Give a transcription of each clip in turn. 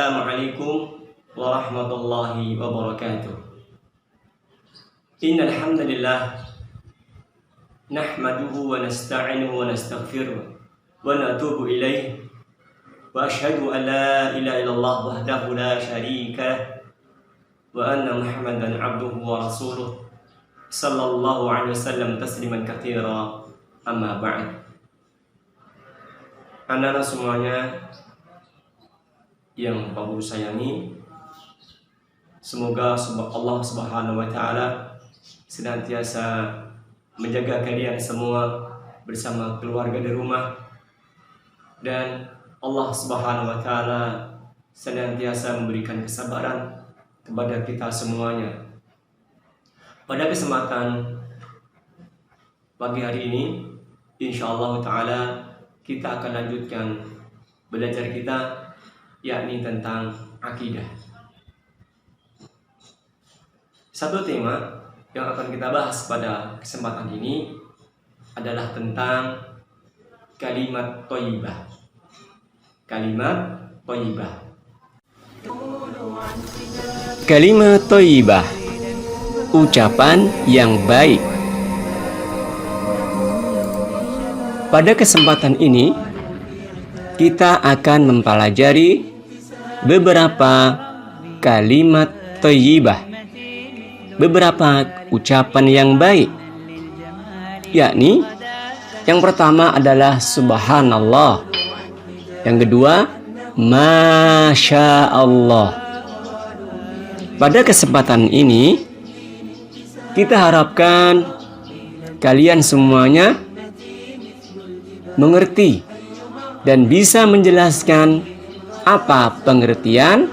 Assalamualaikum warahmatullahi wabarakatuh. Innal hamdalillah nahmaduhu wa nasta'inuhu wa nastaghfiruh wa natubu ilaihi wa asyhadu an la ilaha illallah wahdahu la syarika lah wa anna Muhammadan abduhu wa rasuluh sallallahu alaihi wasallam tasliman katsira. Amma ba'd. Anak-anak semuanya yang Bapak sayangi, semoga Allah Subhanahu wa taala senantiasa menjaga kalian semua bersama keluarga di rumah, dan Allah Subhanahu wa taala senantiasa memberikan kesabaran kepada kita semuanya. Pada kesempatan pagi hari ini, insyaallah taala kita akan lanjutkan belajar kita, yakni tentang akidah. Satu tema yang akan kita bahas pada kesempatan ini adalah tentang kalimat thayyibah. Kalimat thayyibah. Kalimat thayyibah, ucapan yang baik. Pada kesempatan ini kita akan mempelajari beberapa kalimat thayyibah, beberapa ucapan yang baik, yakni yang pertama adalah subhanallah, yang kedua masya Allah. Pada kesempatan ini kita harapkan kalian semuanya mengerti dan bisa menjelaskan apa pengertian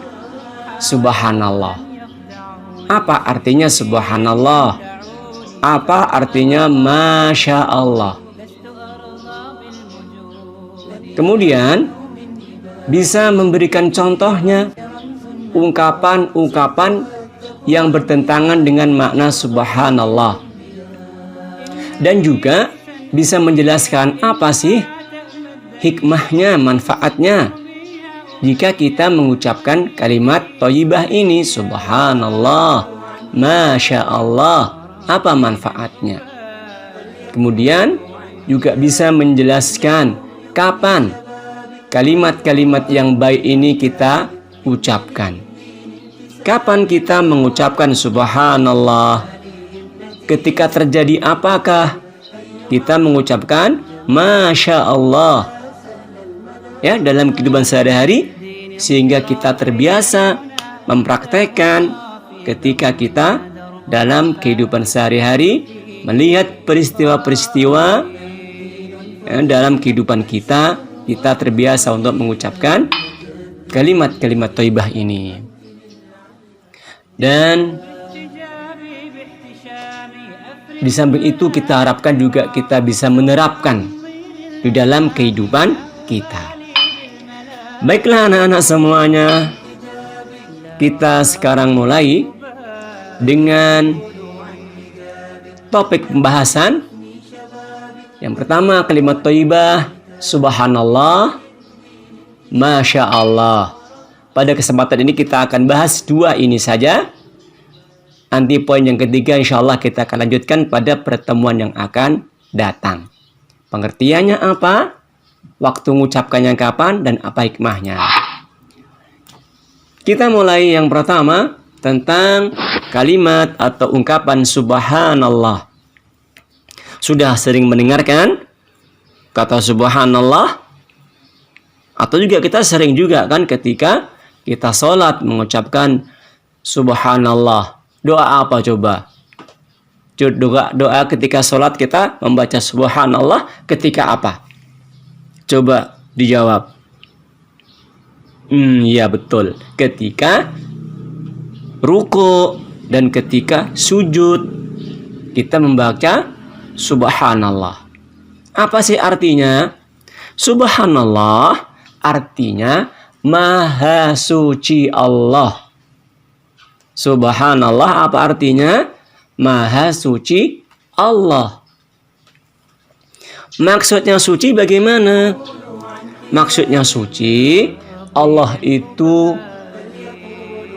subhanallah. Apa artinya subhanallah? Apa artinya masya Allah? Kemudian bisa memberikan contohnya ungkapan-ungkapan yang bertentangan dengan makna subhanallah. Dan juga bisa menjelaskan apa sih hikmahnya, manfaatnya jika kita mengucapkan kalimat thayyibah ini, subhanallah, masya Allah, apa manfaatnya. Kemudian juga bisa menjelaskan kapan kalimat-kalimat yang baik ini kita ucapkan. Kapan kita mengucapkan subhanallah? Ketika terjadi apakah kita mengucapkan masya Allah, ya, dalam kehidupan sehari-hari, sehingga kita terbiasa mempraktekkan ketika kita dalam kehidupan sehari-hari melihat peristiwa-peristiwa, ya, dalam kehidupan kita terbiasa untuk mengucapkan kalimat-kalimat thayyibah ini. Dan di samping itu kita harapkan juga kita bisa menerapkan di dalam kehidupan kita. Baiklah anak-anak semuanya, kita sekarang mulai dengan topik pembahasan. Yang pertama kalimat thayyibah, subhanallah, masya Allah. Pada kesempatan ini kita akan bahas dua ini saja. Nanti poin yang ketiga insya Allah kita akan lanjutkan pada pertemuan yang akan datang. Pengertiannya apa? Waktu mengucapkannya kapan dan apa hikmahnya. Kita mulai yang pertama tentang kalimat atau ungkapan subhanallah. Sudah sering mendengarkan kata subhanallah? Atau juga kita sering juga kan ketika kita sholat mengucapkan subhanallah. Doa apa coba? Doa ketika sholat kita membaca subhanallah ketika apa? Coba dijawab. Ya betul. Ketika ruku dan ketika sujud kita membaca subhanallah. Apa sih artinya? Subhanallah artinya maha suci Allah. Subhanallah apa artinya? Maha suci Allah. Maksudnya suci bagaimana? Maksudnya suci, Allah itu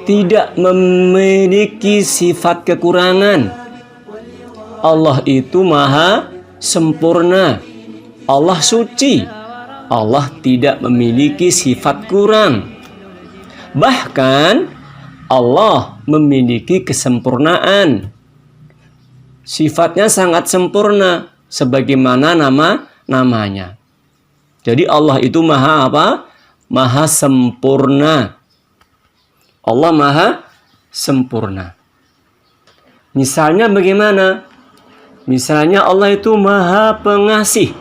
tidak memiliki sifat kekurangan. Allah itu maha sempurna. Allah suci. Allah tidak memiliki sifat kurang. Bahkan Allah memiliki kesempurnaan. Sifatnya sangat sempurna sebagaimana namanya. Jadi Allah itu maha apa? Maha sempurna. Allah maha sempurna. Misalnya bagaimana? Misalnya Allah itu maha pengasih.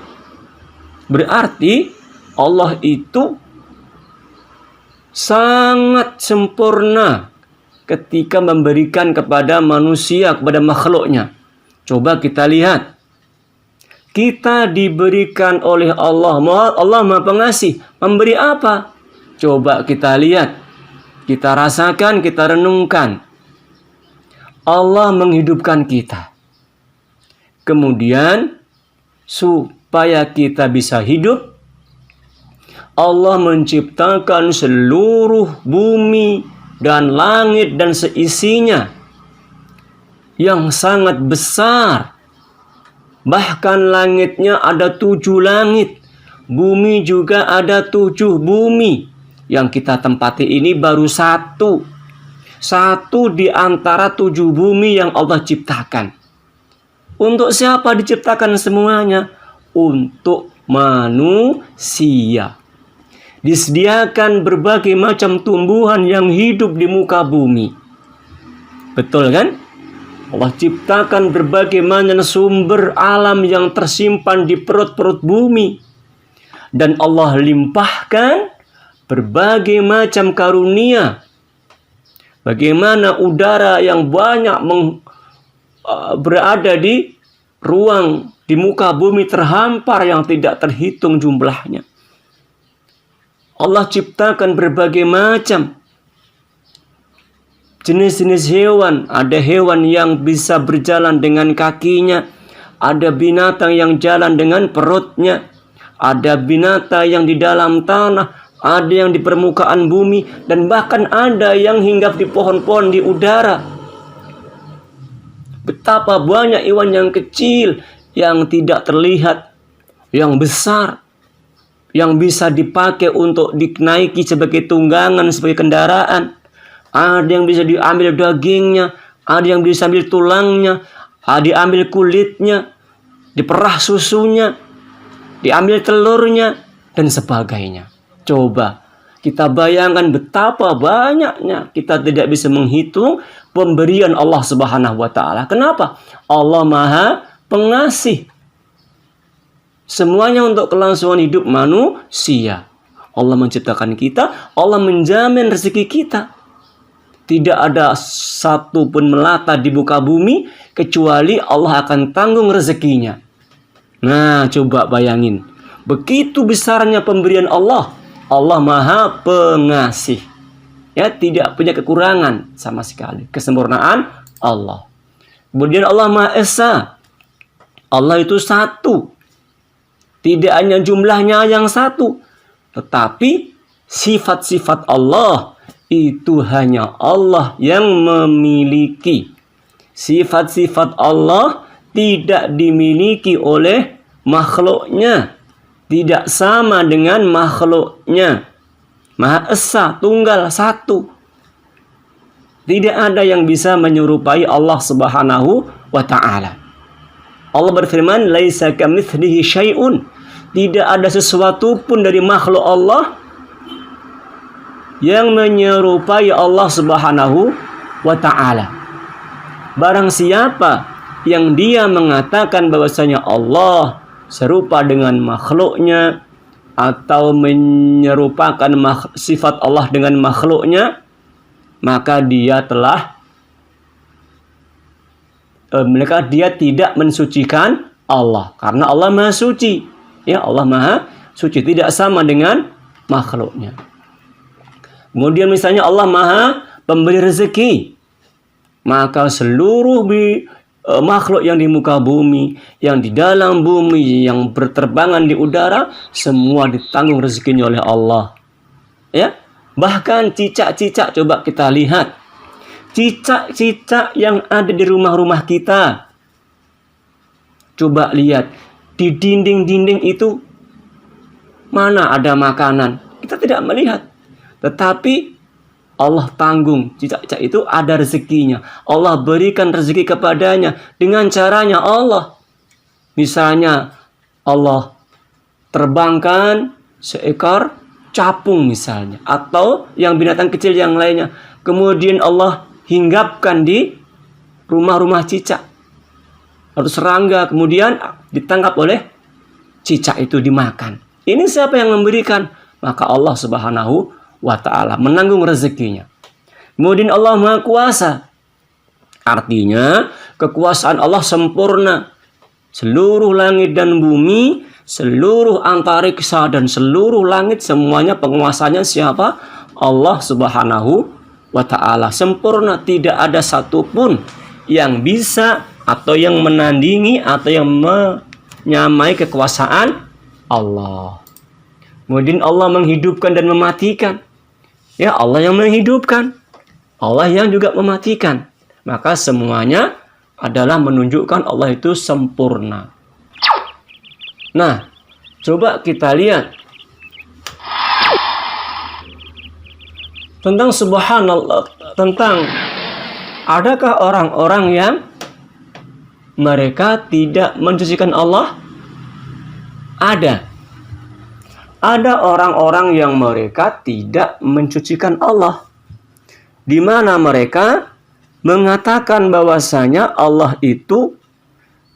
Berarti Allah itu sangat sempurna ketika memberikan kepada manusia, kepada makhluknya. Coba kita lihat. Kita diberikan oleh Allah. Allah maha pengasih. Memberi apa? Coba kita lihat. Kita rasakan, kita renungkan. Allah menghidupkan kita. Kemudian, supaya kita bisa hidup, Allah menciptakan seluruh bumi dan langit dan seisinya yang sangat besar. Bahkan langitnya ada 7 langit. Bumi juga ada 7 bumi. Yang kita tempati ini baru 1. 1 di antara 7 bumi yang Allah ciptakan. Untuk siapa diciptakan semuanya? Untuk manusia. Disediakan berbagai macam tumbuhan yang hidup di muka bumi. Betul kan? Allah ciptakan berbagai macam sumber alam yang tersimpan di perut-perut bumi. Dan Allah limpahkan berbagai macam karunia. Bagaimana udara yang banyak berada di ruang di muka bumi terhampar yang tidak terhitung jumlahnya. Allah ciptakan berbagai macam jenis-jenis hewan. Ada hewan yang bisa berjalan dengan kakinya. Ada binatang yang jalan dengan perutnya. Ada binatang yang di dalam tanah. Ada yang di permukaan bumi. Dan bahkan ada yang hinggap di pohon-pohon di udara. Betapa banyak hewan yang kecil, yang tidak terlihat, yang besar, yang bisa dipakai untuk dinaiki sebagai tunggangan, sebagai kendaraan. Ada yang bisa diambil dagingnya, ada yang bisa ambil tulangnya, ada diambil kulitnya, diperah susunya, diambil telurnya, dan sebagainya. Coba kita bayangkan betapa banyaknya, kita tidak bisa menghitung pemberian Allah Subhanahu wa Ta'ala. Kenapa? Allah Maha Pengasih. Semuanya untuk kelangsungan hidup manusia. Allah menciptakan kita, Allah menjamin rezeki kita. Tidak ada satu pun melata di muka bumi kecuali Allah akan tanggung rezekinya. Nah, coba bayangin. Begitu besarnya pemberian Allah. Allah Maha Pengasih. Ya, tidak punya kekurangan sama sekali. Kesempurnaan Allah. Kemudian Allah Maha Esa. Allah itu satu. Tidak hanya jumlahnya yang satu. Tetapi sifat-sifat Allah itu hanya Allah yang memiliki. Sifat-sifat Allah tidak dimiliki oleh makhluknya. Tidak sama dengan makhluknya. Maha Esa, tunggal, satu. Tidak ada yang bisa menyerupai Allah Subhanahu wa Ta'ala. Allah berfirman, "Laisa kamitslihi syai'un." Tidak ada sesuatu pun dari makhluk Allah yang menyerupai Allah Subhanahu wa Ta'ala. Barang siapa yang dia mengatakan bahwasanya Allah serupa dengan makhluknya atau menyerupakan sifat Allah dengan makhluknya, maka dia tidak mensucikan Allah, karena Allah Maha Suci. Ya, Allah Maha Suci, tidak sama dengan makhluknya. Kemudian misalnya Allah Maha Pemberi rezeki, maka seluruh makhluk yang di muka bumi, yang di dalam bumi, yang berterbangan di udara, semua ditanggung rezekinya oleh Allah. Ya, bahkan cicak-cicak, coba kita lihat. Cicak-cicak yang ada di rumah-rumah kita. Coba lihat, di dinding-dinding itu mana ada makanan? Kita tidak melihat. Tetapi Allah tanggung, cicak-cicak itu ada rezekinya. Allah berikan rezeki kepadanya dengan caranya Allah. Misalnya Allah terbangkan seekor capung misalnya. Atau yang binatang kecil yang lainnya. Kemudian Allah hinggapkan di rumah-rumah cicak atau serangga, kemudian ditangkap oleh cicak itu dimakan. Ini siapa yang memberikan? Maka Allah Subhanahu wa ta'ala menanggung rezekinya. Kemudian Allah Maha Kuasa. Artinya kekuasaan Allah sempurna. Seluruh langit dan bumi, seluruh antariksa dan seluruh langit, semuanya penguasanya siapa? Allah Subhanahu wa ta'ala. Sempurna, tidak ada satupun yang bisa atau yang menandingi atau yang menyamai kekuasaan Allah. Kemudian Allah menghidupkan dan mematikan. Ya, Allah yang menghidupkan, Allah yang juga mematikan. Maka semuanya adalah menunjukkan Allah itu sempurna. Nah, coba kita lihat tentang subhanallah, tentang adakah orang-orang yang mereka tidak mensucikan Allah? Ada. Ada orang-orang yang mereka tidak mensucikan Allah. Di mana mereka mengatakan bahwasanya Allah itu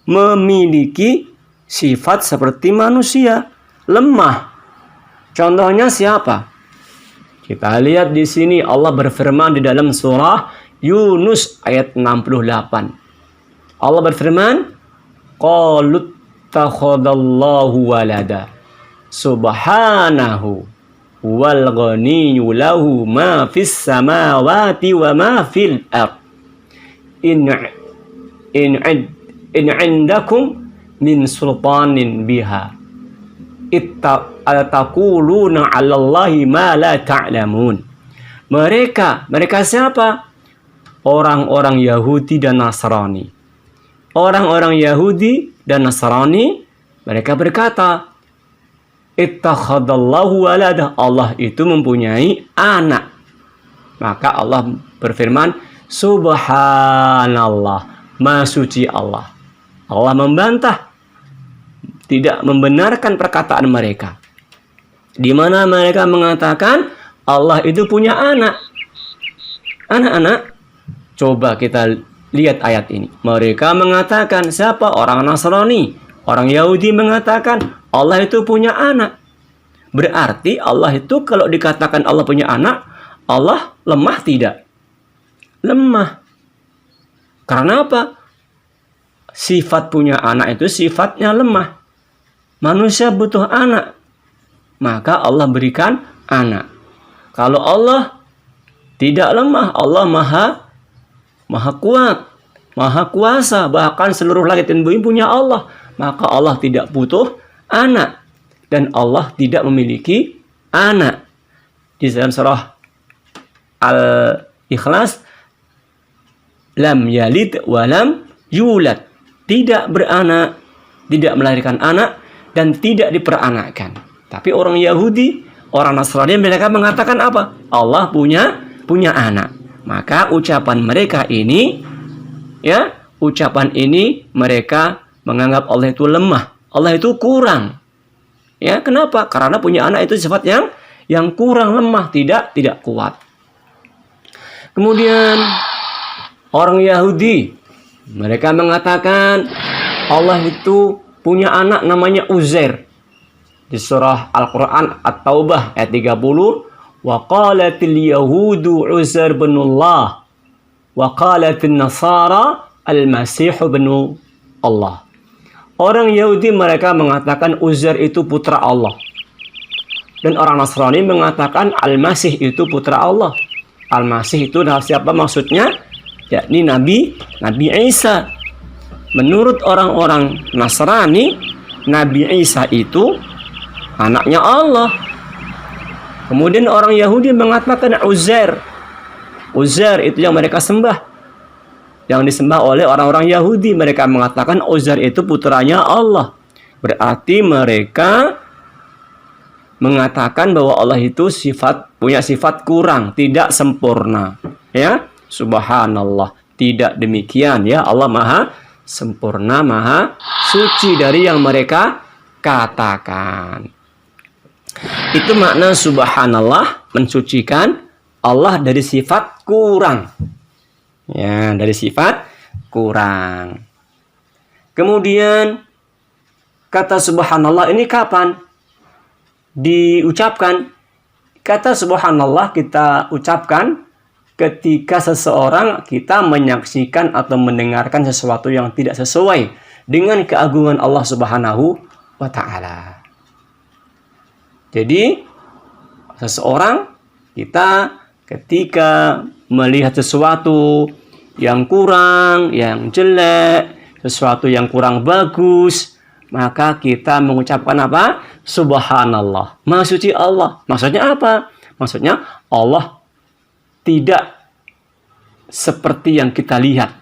memiliki sifat seperti manusia, lemah. Contohnya siapa? Kita lihat di sini Allah berfirman di dalam surah Yunus ayat 68. Allah berfirman, qalut takhadallahu walada subhanahu wal ghaniyyu lahu ma fis samawati wa ma fil ard in indakum min sultanin biha taquluna 'alallahi ma la ta'lamun. Mereka siapa? Orang-orang Yahudi dan Nasrani. Orang-orang Yahudi dan Nasrani mereka berkata, ittakhadallahu walada, Allah itu mempunyai anak. Maka Allah berfirman, subhanallah, maha suci Allah. Allah membantah, tidak membenarkan perkataan mereka. Di mana mereka mengatakan Allah itu punya anak. Anak-anak, coba kita lihat ayat ini. Mereka mengatakan, siapa? Orang Nasrani, orang Yahudi mengatakan Allah itu punya anak. Berarti Allah itu kalau dikatakan Allah punya anak, Allah lemah tidak? Lemah. Karena apa? Sifat punya anak itu sifatnya lemah. Manusia butuh anak, maka Allah berikan anak. Kalau Allah tidak lemah, Allah maha kuat, maha kuasa, bahkan seluruh langit dan bumi punya Allah, maka Allah tidak butuh anak dan Allah tidak memiliki anak. Di dalam surah Al-Ikhlas, lam yalid wa lam yulad, tidak beranak, tidak melahirkan anak dan tidak diperanakkan. Tapi orang Yahudi, orang Nasrani mereka mengatakan apa? Allah punya anak. Maka ucapan mereka ini, ya, ucapan ini mereka menganggap Allah itu lemah, Allah itu kurang. Ya, kenapa? Karena punya anak itu sifat yang kurang, lemah, tidak kuat. Kemudian orang Yahudi mereka mengatakan Allah itu punya anak namanya Uzair. Di surah Al-Quran At-Taubah ayat 30, wa qalatil yahudu Uzair binullah wa qalatil nasara al-masih bin Allah. Orang Yahudi mereka mengatakan Uzair itu putra Allah. Dan orang Nasrani mengatakan Al-Masih itu putra Allah. Al-Masih itu siapa maksudnya? Yakni Nabi Isa. Menurut orang-orang Nasrani, Nabi Isa itu anaknya Allah. Kemudian orang Yahudi mengatakan Uzair Uzair itu yang mereka sembah, yang disembah oleh orang-orang Yahudi. Mereka mengatakan Uzair itu putranya Allah. Berarti mereka mengatakan bahwa Allah itu punya sifat kurang, tidak sempurna. Ya, subhanallah. Tidak demikian ya. Allah maha sempurna, maha suci dari yang mereka katakan. Itu makna subhanallah, mensucikan Allah dari sifat kurang. Ya, dari sifat kurang. Kemudian kata subhanallah ini kapan diucapkan? Kata subhanallah kita ucapkan ketika seseorang kita menyaksikan atau mendengarkan sesuatu yang tidak sesuai dengan keagungan Allah Subhanahu wa ta'ala. Jadi seseorang kita ketika melihat sesuatu yang kurang, yang jelek, sesuatu yang kurang bagus, maka kita mengucapkan apa? Subhanallah, Maha Suci Allah. Maksudnya apa? Maksudnya Allah tidak seperti yang kita lihat.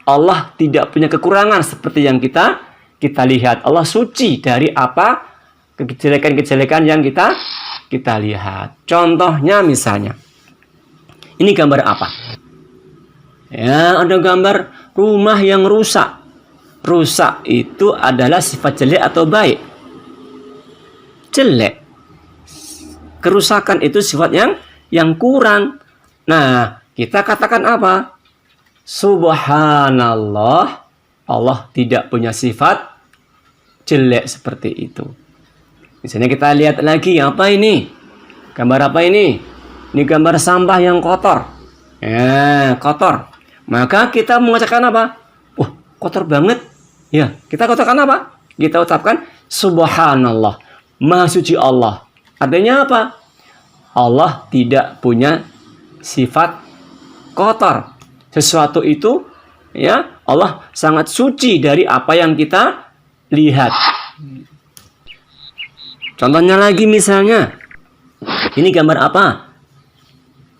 Allah tidak punya kekurangan seperti yang kita lihat. Allah suci dari apa? Kejelekan-kejelekan yang kita lihat. Contohnya misalnya, ini gambar apa? Ya, ada gambar rumah yang rusak. Rusak itu adalah sifat jelek atau baik? Jelek. Kerusakan itu sifat yang kurang. Nah, kita katakan apa? Subhanallah, Allah tidak punya sifat jelek seperti itu. Misalnya kita lihat lagi, apa ini? Gambar apa ini? Ini gambar sampah yang kotor. Ya, kotor. Maka kita mengucapkan apa? Wah, kotor banget. Ya, kita katakan apa? Kita ucapkan Subhanallah, Maha Suci Allah. Artinya apa? Allah tidak punya sifat kotor. Sesuatu itu, ya, Allah sangat suci dari apa yang kita lihat. Contohnya lagi misalnya, ini gambar apa?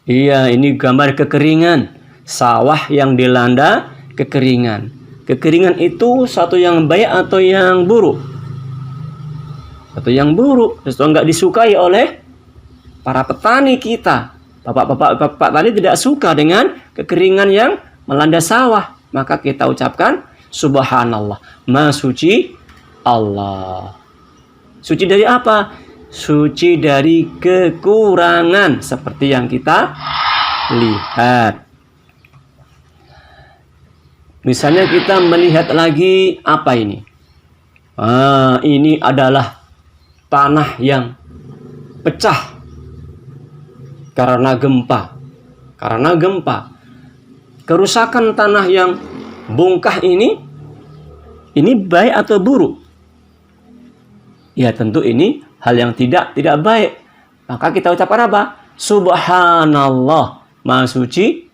Iya, ini gambar kekeringan. Sawah yang dilanda kekeringan. Kekeringan itu satu yang baik atau yang buruk? Satu yang buruk. Sesuatu nggak disukai oleh para petani kita. Bapak-bapak tani tidak suka dengan kekeringan yang melanda sawah. Maka kita ucapkan Subhanallah, Maha Suci Allah. Suci dari apa? Suci dari kekurangan seperti yang kita lihat. Misalnya kita melihat lagi apa ini? Ini adalah tanah yang pecah karena gempa. Karena gempa. Kerusakan tanah yang bongkah ini baik atau buruk? Ya, tentu ini hal yang tidak baik. Maka kita ucapkan apa? Subhanallah, Maha Suci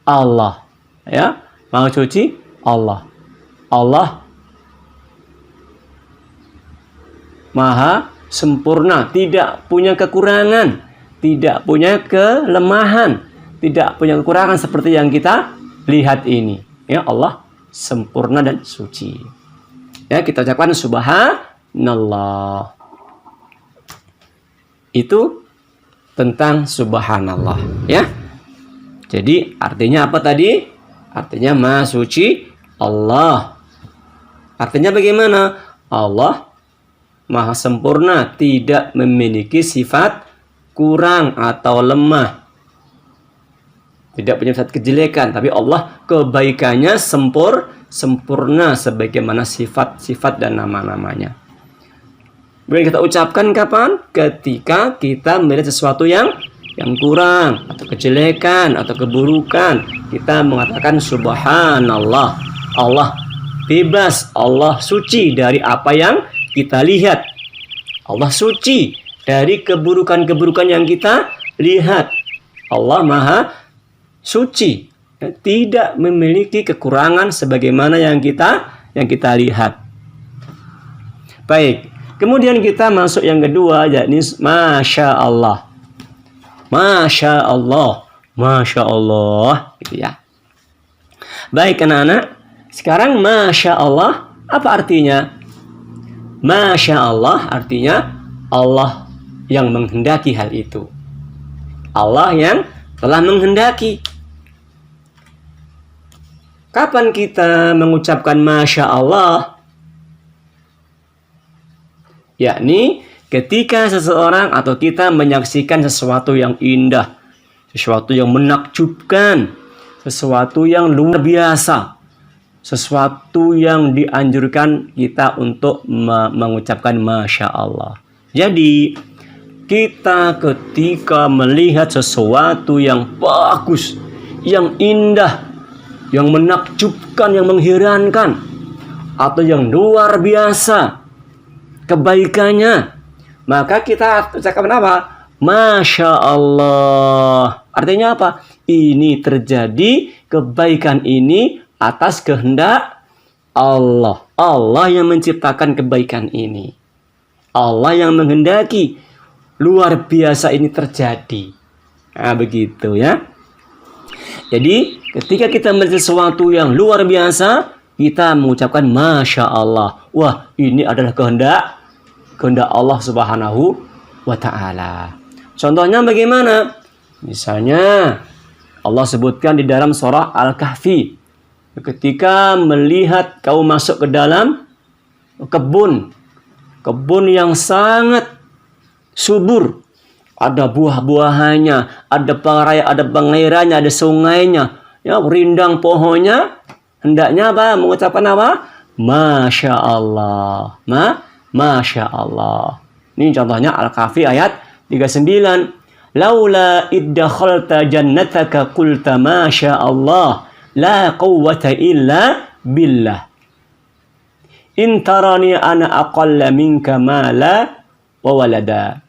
Allah. Ya, Maha Suci Allah. Allah Maha sempurna, tidak punya kekurangan, tidak punya kelemahan, tidak punya kekurangan seperti yang kita lihat ini. Ya, Allah sempurna dan suci. Ya, kita ucapkan Subhanallah. Itu tentang Subhanallah, ya. Jadi artinya apa tadi? Artinya Maha Suci Allah. Artinya bagaimana? Allah Maha sempurna, tidak memiliki sifat kurang atau lemah. Tidak punya sifat kejelekan, tapi Allah kebaikannya sempurna sebagaimana sifat-sifat dan nama-namanya. Boleh kita ucapkan kapan? Ketika kita melihat sesuatu yang kurang atau kejelekan atau keburukan, kita mengatakan Subhanallah. Allah bebas, Allah suci dari apa yang kita lihat. Allah suci dari keburukan-keburukan yang kita lihat. Allah Maha suci, tidak memiliki kekurangan sebagaimana yang kita lihat. Baik, kemudian kita masuk yang kedua, yakni Masya Allah. Masya Allah, Masya Allah, gitu ya. Baik anak-anak, sekarang Masya Allah apa artinya? Masya Allah artinya Allah yang menghendaki hal itu. Allah yang telah menghendaki. Kapan kita mengucapkan Masya Allah? Yakni ketika seseorang atau kita menyaksikan sesuatu yang indah, sesuatu yang menakjubkan, sesuatu yang luar biasa, sesuatu yang dianjurkan kita untuk mengucapkan Masya Allah. Jadi kita ketika melihat sesuatu yang bagus, yang indah, yang menakjubkan, yang mengherankan, atau yang luar biasa kebaikannya, maka kita ucapkan apa? Masya Allah. Artinya apa? Ini terjadi, kebaikan ini atas kehendak Allah. Allah yang menciptakan kebaikan ini. Allah yang menghendaki luar biasa ini terjadi. Nah, begitu ya. Jadi ketika kita melihat sesuatu yang luar biasa, kita mengucapkan Masya Allah. Wah, ini adalah kehendak Allah Subhanahu wa Ta'ala. Contohnya bagaimana? Misalnya Allah sebutkan di dalam surah Al-Kahfi, ketika melihat kau masuk ke dalam kebun yang sangat subur, ada buah-buahannya, ada pengairannya, ada sungainya, ya, rindang pohonnya, hendaknya apa? Mengucapkan apa? Masya Allah. Masya Allah. Ini contohnya Al-Kahfi ayat 39. Laula iddakhalta jannataka qulta masya Allah la quwwata illa billah. In tarani ana aqalla minka mala wa walada.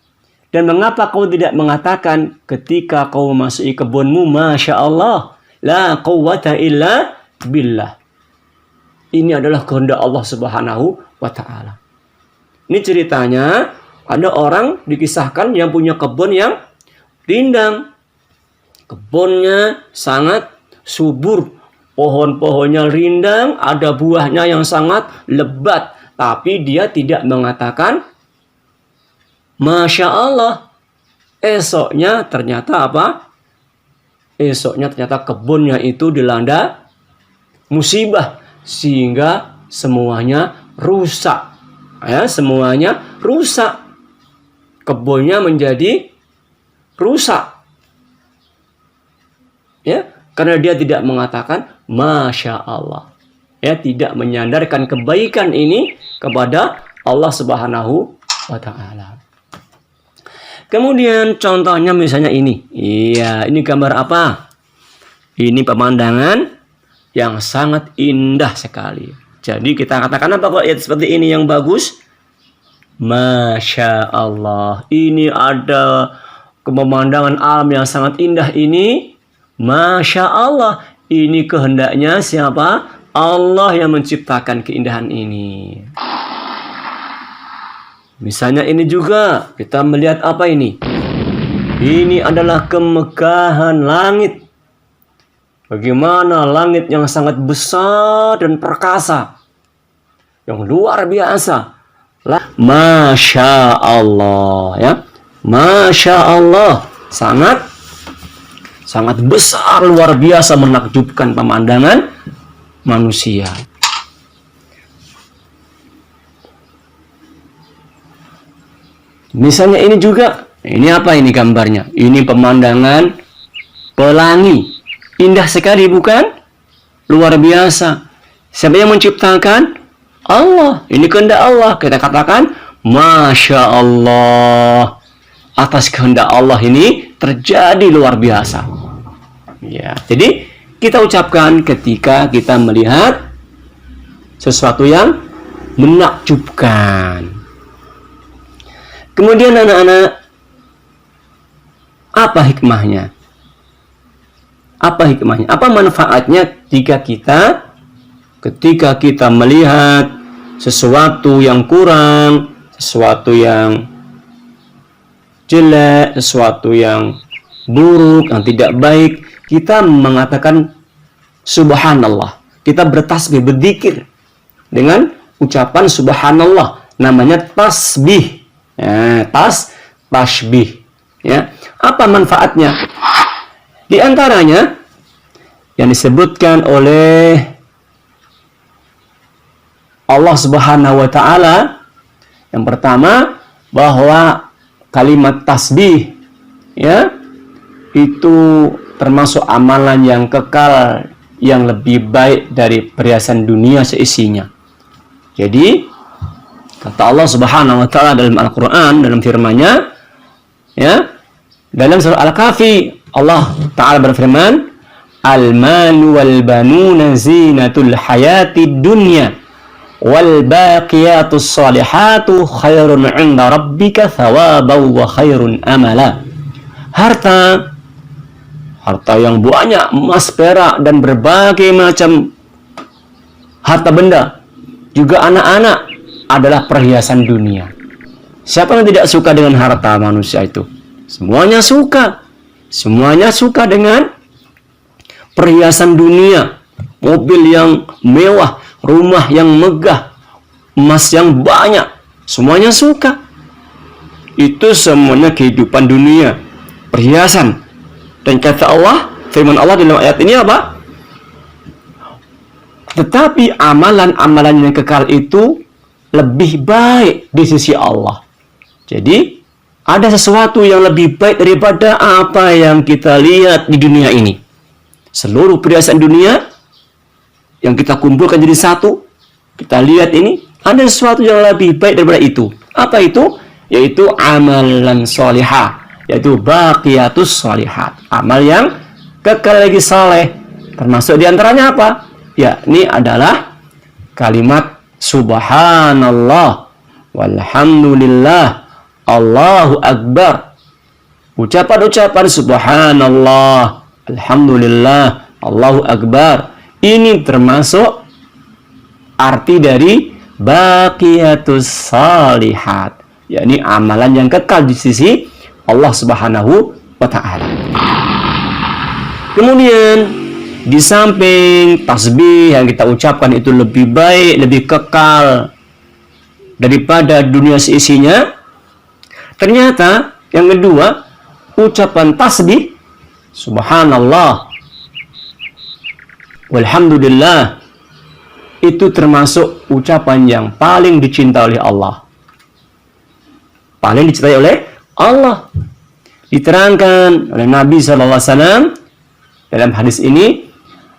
Dan mengapa kau tidak mengatakan ketika kau memasuki kebunmu Masya Allah la quwwata illa billah. Ini adalah kehendak Allah Subhanahu wa Ta'ala. Ini ceritanya ada orang dikisahkan yang punya kebun yang rindang. Kebunnya sangat subur. Pohon-pohonnya rindang, ada buahnya yang sangat lebat. Tapi dia tidak mengatakan Masya Allah. Esoknya ternyata apa? Esoknya ternyata kebunnya itu dilanda musibah. Sehingga semuanya rusak. Ya, semuanya rusak. Kebunnya menjadi rusak. Ya, karena dia tidak mengatakan Masya Allah. Ya, tidak menyandarkan kebaikan ini kepada Allah Subhanahu wa Ta'ala. Kemudian contohnya misalnya ini. Iya, ini gambar apa? Ini pemandangan yang sangat indah sekali. Jadi kita katakan apa kok seperti ini yang bagus? Masya Allah. Ini ada pemandangan alam yang sangat indah ini. Masya Allah. Ini kehendaknya siapa? Allah yang menciptakan keindahan ini. Misalnya ini juga. Kita melihat apa ini? Ini adalah kemegahan langit. Bagaimana langit yang sangat besar dan perkasa. Yang luar biasa. Masya Allah. Ya. Masya Allah. Sangat besar, luar biasa, menakjubkan pemandangan manusia. Misalnya ini juga. Ini apa ini gambarnya? Ini pemandangan pelangi. Indah sekali bukan? Luar biasa. Siapa yang menciptakan? Allah. Ini kehendak Allah. Kita katakan Masya Allah. Atas kehendak Allah ini terjadi luar biasa. Ya, jadi kita ucapkan ketika kita melihat sesuatu yang menakjubkan. Kemudian anak-anak, apa hikmahnya? Apa hikmahnya? Apa manfaatnya ketika kita melihat sesuatu yang kurang, sesuatu yang jelek, sesuatu yang buruk, yang tidak baik, kita mengatakan subhanallah. Kita bertasbih, berzikir dengan ucapan subhanallah. Namanya tasbih. Ya, tasbih. Ya. Apa manfaatnya? Di antaranya yang disebutkan oleh Allah Subhanahu wa taala, yang pertama bahwa kalimat tasbih ya itu termasuk amalan yang kekal, yang lebih baik dari perhiasan dunia seisinya. Jadi kata Allah Subhanahu wa taala dalam Al-Qur'an, dalam firman-Nya ya, dalam surah Al-Kahfi Allah taala berfirman, al-malu wal banuna zinatul hayatid dunya wal baqiyatus salihatu khairun 'inda rabbika thawaban wa khairun amala. Harta yang banyak, emas, perak, dan berbagai macam harta benda, juga anak-anak adalah perhiasan dunia. Siapa yang tidak suka dengan harta manusia itu? Semuanya suka. Semuanya suka dengan perhiasan dunia, mobil yang mewah, rumah yang megah, emas yang banyak. Semuanya suka. Itu semuanya kehidupan dunia, perhiasan. Dan kata Allah, firman Allah dalam ayat ini apa? Tetapi amalan-amalan yang kekal itu lebih baik di sisi Allah. Jadi ada sesuatu yang lebih baik daripada apa yang kita lihat di dunia ini. Seluruh perhiasan dunia yang kita kumpulkan jadi satu, kita lihat ini, ada sesuatu yang lebih baik daripada itu. Apa itu? Yaitu amalan solihah, yaitu baqiyatus solihat, amal yang kekal lagi saleh. Termasuk diantaranya apa? Ya, ini adalah kalimat subhanallah walhamdulillah Allahu akbar. Ucapan-ucapan subhanallah, alhamdulillah, Allahu akbar, ini termasuk arti dari baqiyatus salihat, yakni amalan yang kekal di sisi Allah Subhanahu wa taala. Kemudian di samping tasbih yang kita ucapkan itu lebih baik, lebih kekal daripada dunia seisinya, ternyata yang kedua, ucapan tasbih subhanallah walhamdulillah itu termasuk ucapan yang paling dicintai oleh Allah. Paling dicintai oleh Allah. Diterangkan oleh Nabi SAW dalam hadis ini,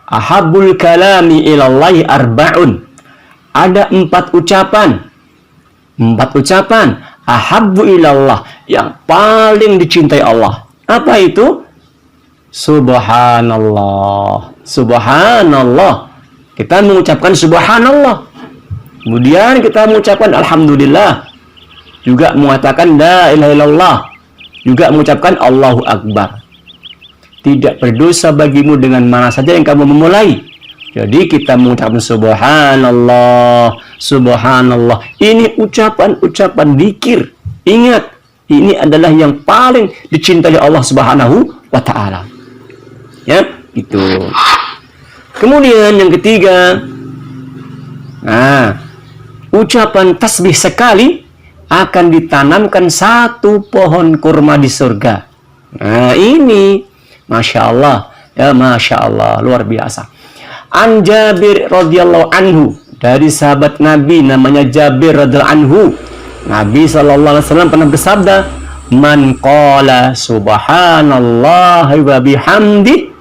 ahabbul kalami ilallahi arba'un. Ada 4 ucapan. 4 ucapan ahabbu ilallah, yang paling dicintai Allah. Apa itu? Subhanallah. Subhanallah. Kita mengucapkan subhanallah. Kemudian kita mengucapkan alhamdulillah. Juga mengatakan la ilaha illallah. Juga mengucapkan Allahu akbar. Tidak berdosa bagimu dengan mana saja yang kamu memulai. Jadi kita mengucapkan subhanallah, subhanallah. Ini ucapan-ucapan zikir. Ingat, ini adalah yang paling dicintai Allah Subhanahu wa taala. Ya, itu. Kemudian yang ketiga, ucapan tasbih sekali akan ditanamkan 1 pohon kurma di surga. Nah, ini Masya Allah, ya Masya Allah, luar biasa. An Jabir radhiyallahu anhu, dari sahabat Nabi namanya Jabir radhiyallahu anhu, Nabi SAW pernah bersabda, man qala subhanallah wa bihamdi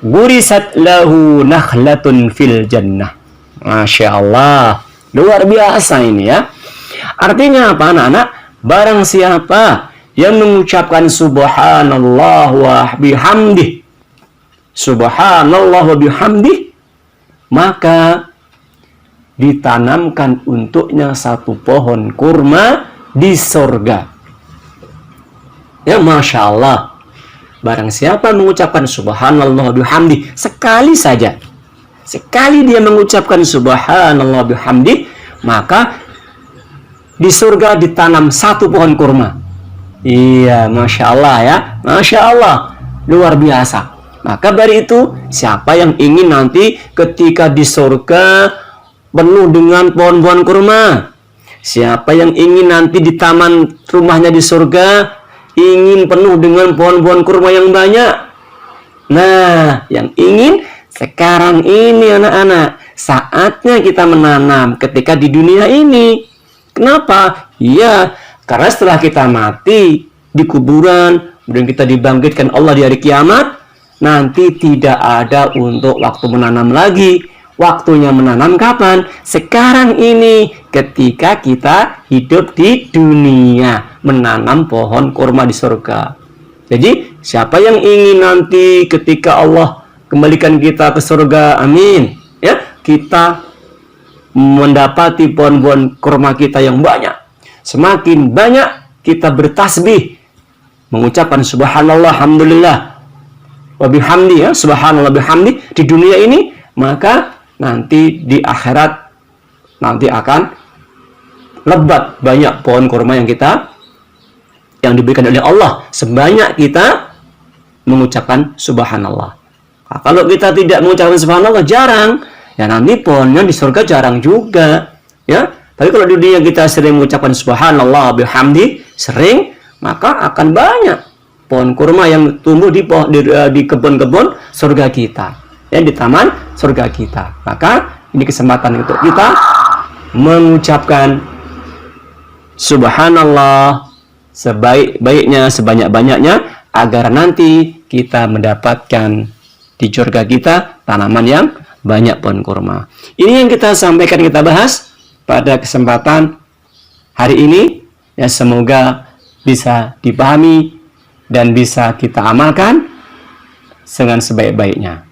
gurisat lahu nakhlatun fil jannah. Masya Allah, luar biasa ini ya. Artinya apa anak-anak? Barang siapa yang mengucapkan subhanallah wa bihamdih, subhanallah wa bihamdih, maka ditanamkan untuknya 1 pohon kurma di surga. Ya Masya Allah. Barang siapa mengucapkan subhanallah wa bihamdih sekali saja, sekali dia mengucapkan subhanallah wa bihamdih, maka di surga ditanam 1 pohon kurma. Iya, Masya Allah ya. Masya Allah. luar biasa. Maka dari itu, siapa yang ingin nanti ketika di surga penuh dengan pohon-pohon kurma? Siapa yang ingin nanti di taman rumahnya di surga ingin penuh dengan pohon-pohon kurma yang banyak? Nah, yang ingin sekarang ini anak-anak, saatnya kita menanam ketika di dunia ini. Kenapa? Iya, karena setelah kita mati di kuburan, kemudian kita dibangkitkan Allah di hari kiamat, nanti tidak ada untuk waktu menanam lagi. Waktunya menanam kapan? Sekarang ini, ketika kita hidup di dunia, menanam pohon kurma di surga. Jadi, siapa yang ingin nanti ketika Allah kembalikan kita ke surga, amin, ya, kita mendapati pohon-pohon kurma kita yang banyak. Semakin banyak kita bertasbih, mengucapkan subhanallah, alhamdulillah, wa bihamdi, ya, subhanallah bihamdi di dunia ini, maka nanti di akhirat nanti akan lebat banyak pohon kurma yang diberikan oleh Allah sebanyak kita mengucapkan subhanallah. Nah, kalau kita tidak mengucapkan subhanallah, jarang, ya nanti pohonnya di surga jarang juga, ya. Tapi kalau di dunia kita sering mengucapkan subhanallah bihamdi, sering, maka akan banyak pohon kurma yang tumbuh di kebun-kebun surga kita, ya, di taman surga kita. Maka ini kesempatan untuk kita mengucapkan subhanallah sebaik-baiknya, sebanyak-banyaknya, agar nanti kita mendapatkan di surga kita tanaman yang banyak pohon kurma. Ini yang kita sampaikan, kita bahas pada kesempatan hari ini, ya, semoga bisa dipahami dan bisa kita amalkan dengan sebaik-baiknya.